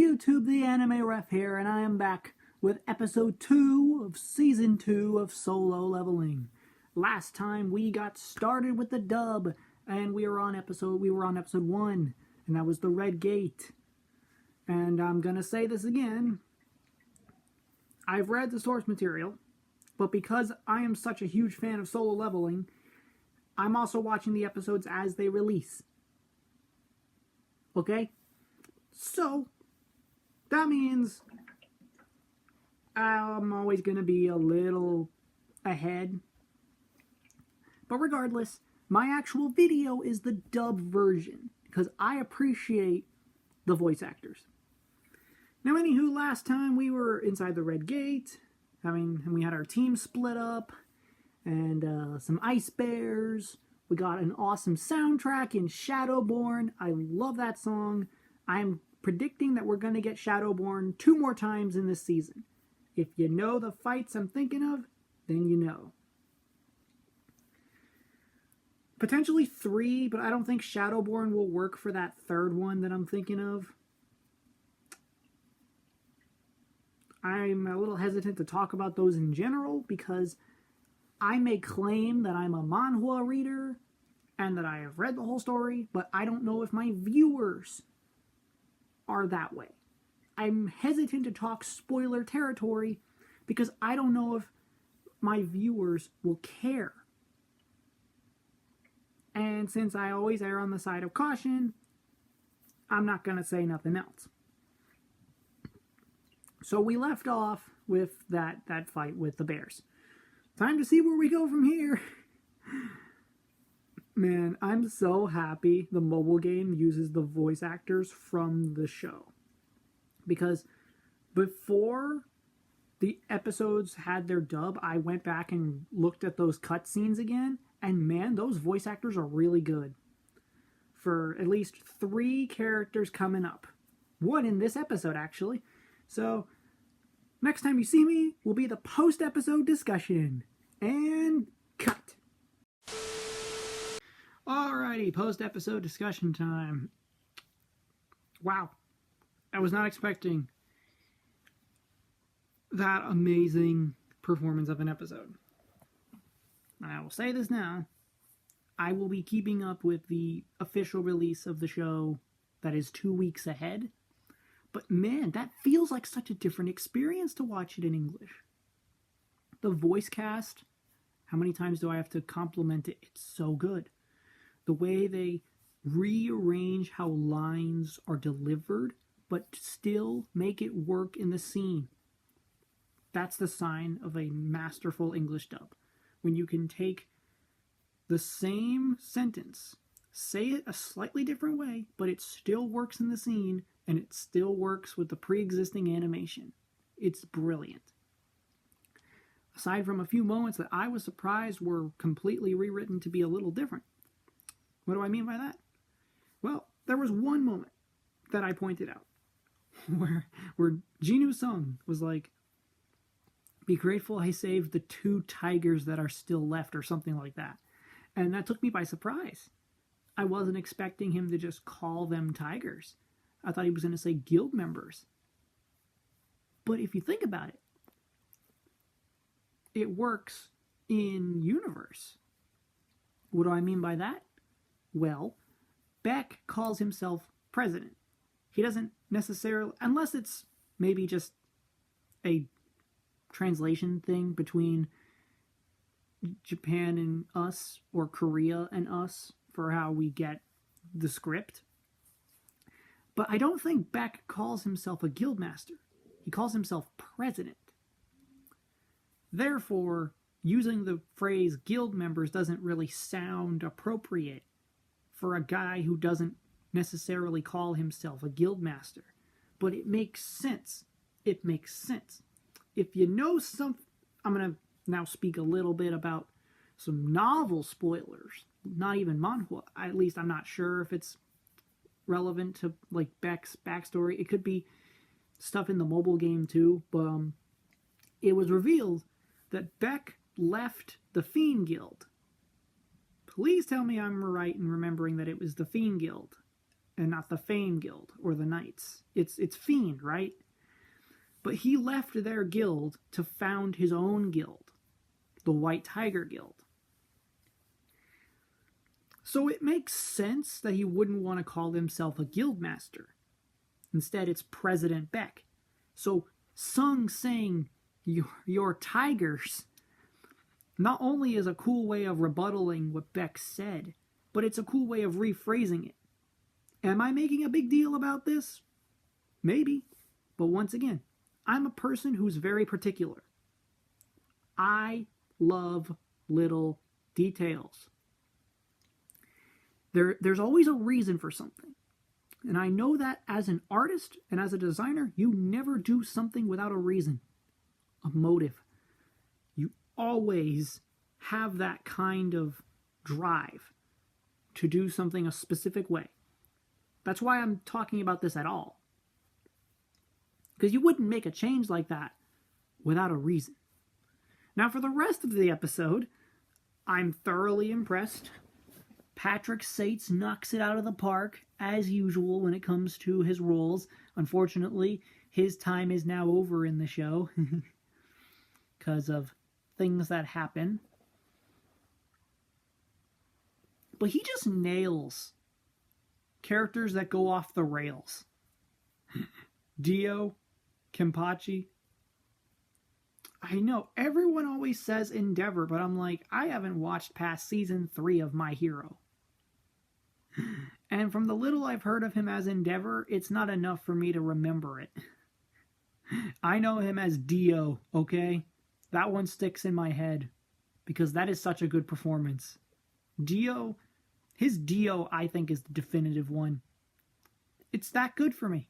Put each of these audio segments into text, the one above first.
YouTube, the Anime Ref here, and I am back with episode 2 of season 2 of Solo Leveling. Last time we got started with the dub, and we were on episode 1, and that was the Red Gate. And I'm gonna say this again. I've read the source material, but because I am such a huge fan of Solo Leveling, I'm also watching the episodes as they release. Okay? So, that means I'm always going to be a little ahead. But regardless, my actual video is the dub version, because I appreciate the voice actors. Now, anywho, last time we were inside the Red Gate, and we had our team split up, and some ice bears. We got an awesome soundtrack in SHADOWBORN. I love that song. I'm predicting that we're going to get SHADOWBORN 2 more times in this season. If you know the fights I'm thinking of, then you know. Potentially 3, but I don't think SHADOWBORN will work for that 3rd one that I'm thinking of. I'm a little hesitant to talk about those in general because I may claim that I'm a Manhwa reader and that I have read the whole story, but I don't know if my viewers are that way. I'm hesitant to talk spoiler territory because I don't know if my viewers will care. And since I always err on the side of caution, I'm not going to say nothing else. So we left off with that fight with the bears. Time to see where we go from here. Man, I'm so happy the mobile game uses the voice actors from the show. Because before the episodes had their dub, I went back and looked at those cutscenes again. And man, those voice actors are really good. For at least 3 characters coming up. 1 in this episode, actually. So, next time you see me will be the post-episode discussion. And cut. Alrighty, post-episode discussion time. Wow. I was not expecting that amazing performance of an episode. And I will say this now. I will be keeping up with the official release of the show that is 2 weeks ahead. But man, that feels like such a different experience to watch it in English. The voice cast, how many times do I have to compliment it? It's so good. The way they rearrange how lines are delivered, but still make it work in the scene. That's the sign of a masterful English dub. When you can take the same sentence, say it a slightly different way, but it still works in the scene, and it still works with the pre-existing animation. It's brilliant. Aside from a few moments that I was surprised were completely rewritten to be a little different. What do I mean by that? Well, there was one moment that I pointed out where Jinwoo Sung was like, "Be grateful I saved the 2 tigers that are still left," or something like that. And that took me by surprise. I wasn't expecting him to just call them tigers. I thought he was going to say guild members. But if you think about it, it works in universe. What do I mean by that? Well, Baek calls himself president. He doesn't necessarily, unless it's maybe just a translation thing between Japan and us, or Korea and us, for how we get the script. But I don't think Baek calls himself a guildmaster. He calls himself president. Therefore, using the phrase guild members doesn't really sound appropriate for a guy who doesn't necessarily call himself a guildmaster. But it makes sense. It makes sense. If you know something, I'm going to now speak a little bit about some novel spoilers. Not even manhwa. At least I'm not sure if it's relevant to like Baek's backstory. It could be stuff in the mobile game too. But it was revealed that Baek left the Fiend Guild. Please tell me I'm right in remembering that it was the Fiend Guild. and not the Fame Guild or the Knights. It's Fiend, right? But he left their guild to found his own guild, the White Tiger Guild. So it makes sense that he wouldn't want to call himself a guildmaster. Instead, it's President Baek. So Sung saying your tigers not only is a cool way of rebuttaling what Baek said, but it's a cool way of rephrasing it. Am I making a big deal about this? Maybe. But once again, I'm a person who's very particular. I love little details. There's always a reason for something. And I know that as an artist and as a designer, you never do something without a reason, a motive. You always have that kind of drive to do something a specific way. That's why I'm talking about this at all. Because you wouldn't make a change like that without a reason. Now, for the rest of the episode, I'm thoroughly impressed. Patrick Sates knocks it out of the park, as usual, when it comes to his roles. Unfortunately, his time is now over in the show because of things that happen. But he just nails characters that go off the rails. Dio, Kenpachi. I know, everyone always says Endeavor, but I'm like, I haven't watched past season 3 of My Hero. And from the little I've heard of him as Endeavor, it's not enough for me to remember it. I know him as Dio, okay? That one sticks in my head because that is such a good performance. Dio, his Dio, I think, is the definitive one. It's that good for me.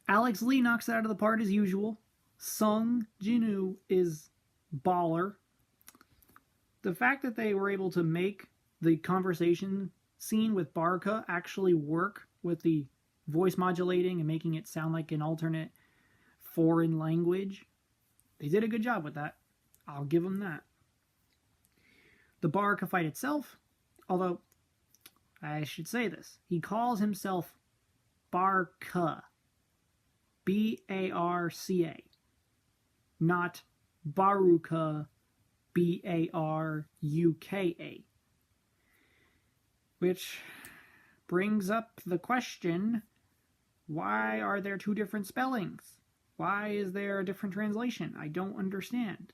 Aleks Lee knocks it out of the park as usual. Sung Jinwoo is baller. The fact that they were able to make the conversation scene with Barca actually work with the voice modulating and making it sound like an alternate foreign language, they did a good job with that. I'll give them that. The Barca fight itself, although I should say this, he calls himself Barca. B-A-R-C-A. Not Baruka. B-A-R-U-K-A. Which brings up the question, why are there two different spellings? Why is there a different translation? I don't understand.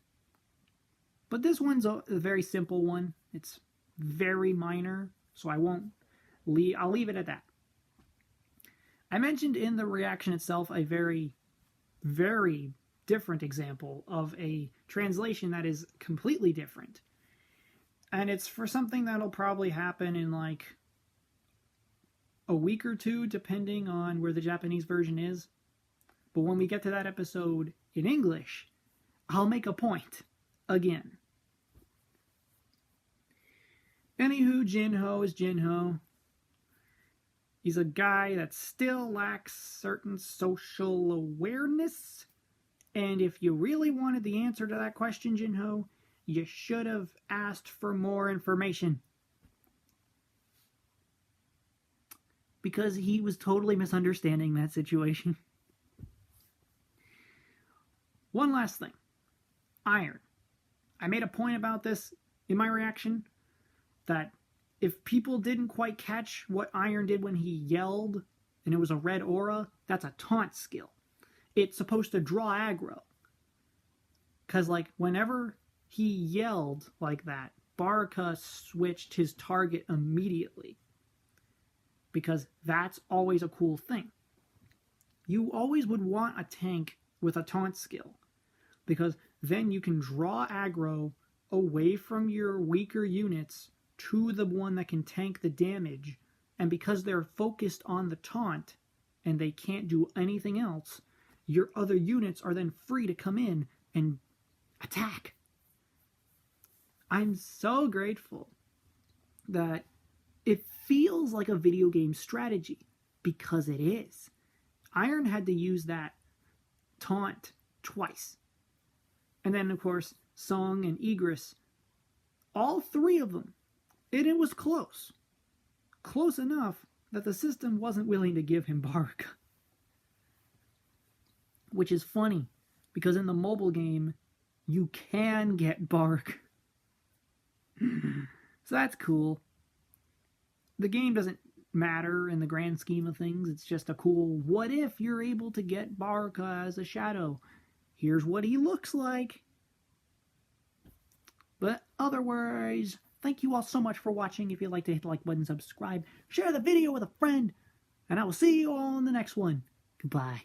But this one's a very simple one. It's very minor, so I'll leave it at that. I mentioned in the reaction itself a very, very different example of a translation that is completely different. And it's for something that'll probably happen in like a week or two, depending on where the Japanese version is. But when we get to that episode in English, I'll make a point again. Anywho, Jinho is Jinho. He's a guy that still lacks certain social awareness. And if you really wanted the answer to that question, Jinho, you should have asked for more information. Because he was totally misunderstanding that situation. One last thing. Iron. I made a point about this in my reaction, that if people didn't quite catch what Iron did when he yelled, and it was a red aura, that's a taunt skill. It's supposed to draw aggro. Because, like, whenever he yelled like that, Barca switched his target immediately. Because that's always a cool thing. You always would want a tank with a taunt skill. Because then you can draw aggro away from your weaker units to the one that can tank the damage. And because they're focused on the taunt and they can't do anything else, your other units are then free to come in and attack. I'm so grateful that it feels like a video game strategy, because it is. Iron had to use that taunt twice. And then, of course, Song and Egress, all three of them. And it was close. close enough that the system wasn't willing to give him Barca. Which is funny, because in the mobile game, you can get Barca. So that's cool. The game doesn't matter in the grand scheme of things. It's just a cool, what if you're able to get Barca as a shadow? Here's what he looks like. But otherwise, thank you all so much for watching. If you'd like to hit the like button, subscribe, share the video with a friend, and I will see you all in the next one. Goodbye.